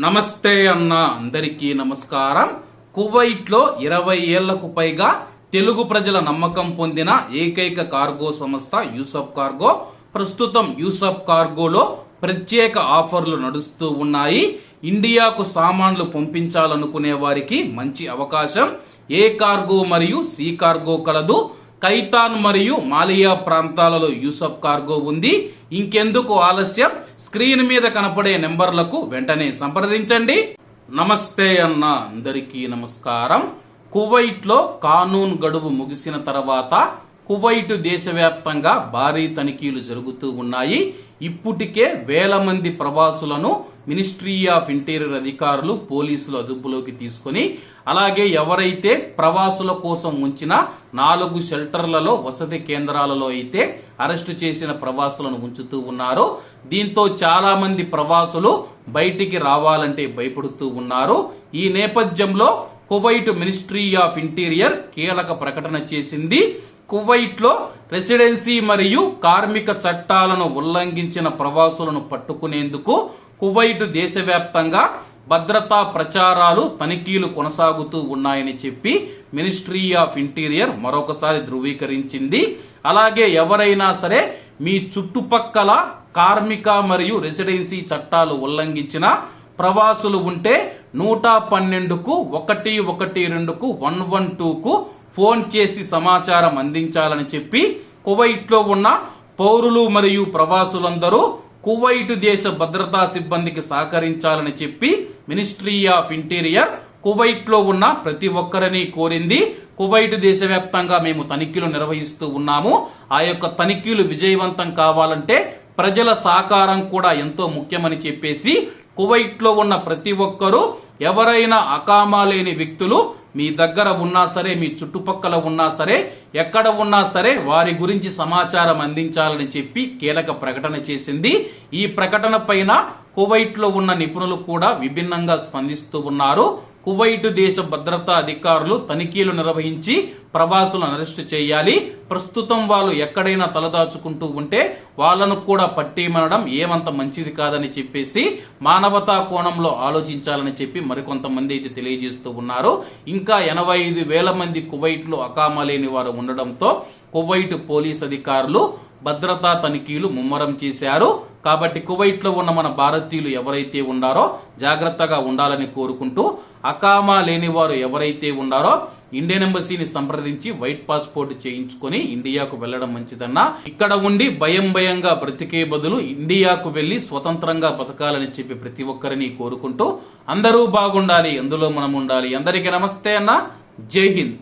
నమస్తే అన్న అందరికీ నమస్కారం. కువైట్ లో 20 ఏళ్లకు పైగా తెలుగు ప్రజల నమ్మకం పొందిన ఏకైక కార్గో సంస్థ యూసఫ్ కార్గో. ప్రస్తుతం యూసఫ్ కార్గోలో ప్రత్యేక ఆఫర్లు నడుస్తూ ఉన్నాయి. ఇండియాకు సామాన్లు పంపించాలనుకునే వారికి మంచి అవకాశం. ఏ కార్గో మరియు సి కార్గో కలదు. కైతాన్ మరియు మాలియా ప్రాంతాలలో యూసఫ్ కార్గో ఉంది. ఇంకెందుకు ఆలస్యం, స్క్రీన్ మీద కనపడే నెంబర్లకు వెంటనే సంప్రదించండి. నమస్తే అన్న అందరికీ నమస్కారం. కువైట్ లో కానూన్ గడువు ముగిసిన తర్వాత కువైట్ దేశవ్యాప్తంగా భారీ తనిఖీలు జరుగుతూ ఉన్నాయి. ఇప్పటికే వేల మంది ప్రవాసులను మినిస్ట్రీ ఆఫ్ ఇంటీరియర్ అధికారులు పోలీసులు అదుపులోకి తీసుకుని, అలాగే ఎవరైతే ప్రవాసుల కోసం ఉంచిన 4 షెల్టర్లలో వసతి కేంద్రాలలో అయితే అరెస్టు చేసిన ప్రవాసులను ఉంచుతూ ఉన్నారు. దీంతో చాలా మంది ప్రవాసులు బయటికి రావాలంటే భయపడుతూ ఉన్నారు. ఈ నేపథ్యంలో కువైట్ మినిస్ట్రీ ఆఫ్ ఇంటీరియర్ కీలక ప్రకటన చేసింది. కువైట్ లో రెసిడెన్సీ మరియు కార్మిక చట్టాలను ఉల్లంఘించిన ప్రవాసులను పట్టుకునేందుకు కువైట్ దేశవ్యాప్తంగా భద్రతా ప్రచారాలు తనిఖీలు కొనసాగుతూ ఉన్నాయని చెప్పి మినిస్ట్రీ ఆఫ్ ఇంటీరియర్ మరొకసారి ధృవీకరించింది. అలాగే ఎవరైనా సరే మీ చుట్టుపక్కల కార్మిక మరియు రెసిడెన్సీ చట్టాలు ఉల్లంఘించిన ప్రవాసులు ఉంటే 112కు 112కు 112కు ఫోన్ చేసి సమాచారం అందించాలని చెప్పి కువైట్ లో ఉన్న పౌరులు మరియు ప్రవాసులందరూ కువైట్ దేశ భద్రతా సిబ్బందికి సహకరించాలని చెప్పి మినిస్ట్రీ ఆఫ్ ఇంటీరియర్ కువైట్ లో ఉన్న ప్రతి ఒక్కరిని కోరింది. కువైట్ దేశవ్యాప్తంగా మేము తనిఖీలు నిర్వహిస్తూ ఉన్నాము. ఆ యొక్క తనిఖీలు విజయవంతం కావాలంటే ప్రజల సహకారం కూడా ఎంతో ముఖ్యమని చెప్పేసి కువైట్ లో ఉన్న ప్రతి ఒక్కరూ ఎవరైనా అకామా లేని వ్యక్తులు మీ దగ్గర ఉన్నా సరే, మీ చుట్టుపక్కల ఉన్నా సరే, ఎక్కడ ఉన్నా సరే వారి గురించి సమాచారం అందించాలని చెప్పి కీలక ప్రకటన చేసింది. ఈ ప్రకటన పైన కువైట్ లో ఉన్న నిపుణులు కూడా విభిన్నంగా స్పందిస్తూ ఉన్నారు. కువైట్ దేశ భద్రతా అధికారులు తనిఖీలు నిర్వహించి ప్రవాసులను అరెస్టు చేయాలి. ప్రస్తుతం వాళ్ళు ఎక్కడైనా తలదాచుకుంటూ ఉంటే వాళ్లను కూడా పట్టిమనడం ఏమంత మంచిది కాదని చెప్పేసి మానవతా కోణంలో ఆలోచించాలని చెప్పి మరికొంతమంది అయితే తెలియజేస్తూ ఉన్నారు. ఇంకా 85,000 మంది కువైట్ లో అకామా లేని వారు ఉండడంతో కువైట్ పోలీస్ అధికారులు భద్రతా తనిఖీలు ముమ్మరం చేశారు. కాబట్టి కువైట్ లో ఉన్న మన భారతీయులు ఎవరైతే ఉన్నారో జాగ్రత్తగా ఉండాలని కోరుకుంటూ, అకామా లేని వారు ఎవరైతే ఉన్నారో ఇండియన్ ఎంబసీని సంప్రదించి వైట్ పాస్పోర్ట్ చేయించుకొని ఇండియాకు వెళ్లడం మంచిదన్నా. ఇక్కడ ఉండి భయంగా బ్రతికే బదులు ఇండియాకు వెళ్లి స్వతంత్రంగా బతకాలని చెప్పి ప్రతి ఒక్కరిని కోరుకుంటూ, అందరూ బాగుండాలి, అందులో మనం ఉండాలి. అందరికీ నమస్తే అన్న. జై హింద్.